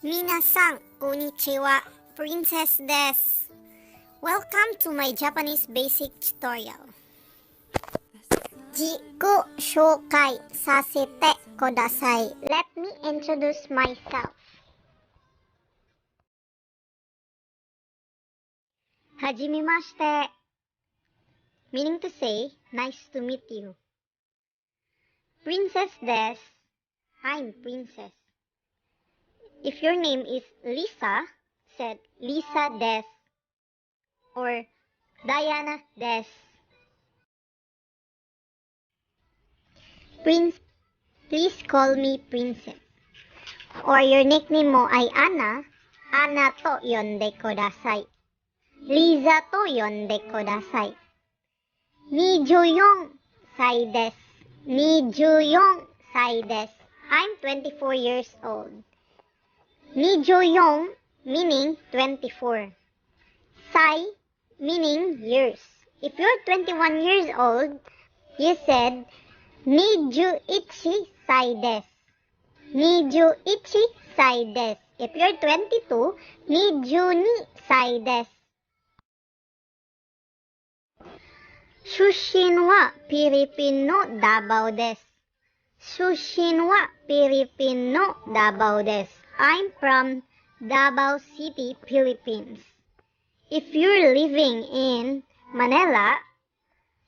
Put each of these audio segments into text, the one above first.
Minasan, konnichiwa, Princess desu. Welcome to my Japanese basic tutorial. Jiku shoukai sasete kudasai. Let me introduce myself. Hajimemashite, meaning to say, nice to meet you. Princess desu, I'm Princess. If your name is Lisa, said Lisa desu or Diana desu. Prince, please call me Princess. Or your nickname mo ay Ana, Ana to yonde kudasai. Lisa to yonde kudasai. 24 歳です。24歳です。I'm 24 years old. 24 meaning 24. Sai meaning years. If you're 21 years old, you said 21歳です。21歳です。If you're 22, 22歳です。出身はフィリピンのダバオです。出身はフィリピンのダバオです。I'm from Davao City, Philippines. If you're living in Manila,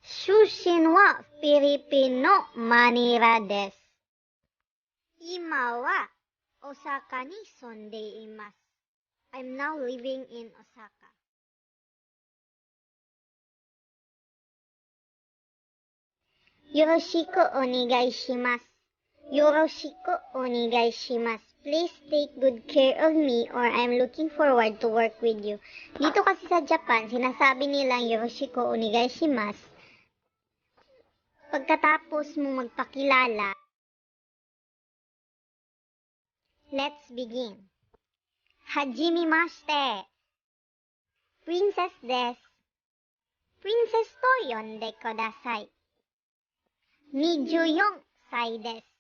出身はフィリピンのマニラです。今は大阪に住んでいます。I'm now living in Osaka. よろしくお願いします。よろしくお願いします。Please take good care of me or I'm looking forward to work with you. Dito kasi sa Japan, sinasabi nilang yoroshiku onegai shimasu. Pagkatapos mo magpakilala, let's begin. Hajimemashite. Princess desu. Princess to yonde kudasai. 24歳です。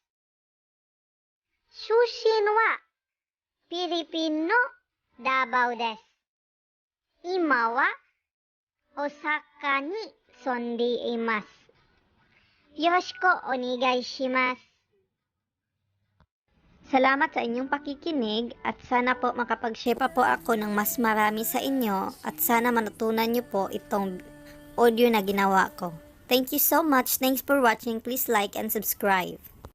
出身はフィリピンのダバオです。今は大阪に住んでいます。よろしくお願いします。Salamat sa inyong pakikinig at sana po makapag-share pa po ako ng mas marami sa inyo at sana matutunan niyo po itong audio na ginawa ko. Thank you so much. Thanks for watching. Please like and subscribe.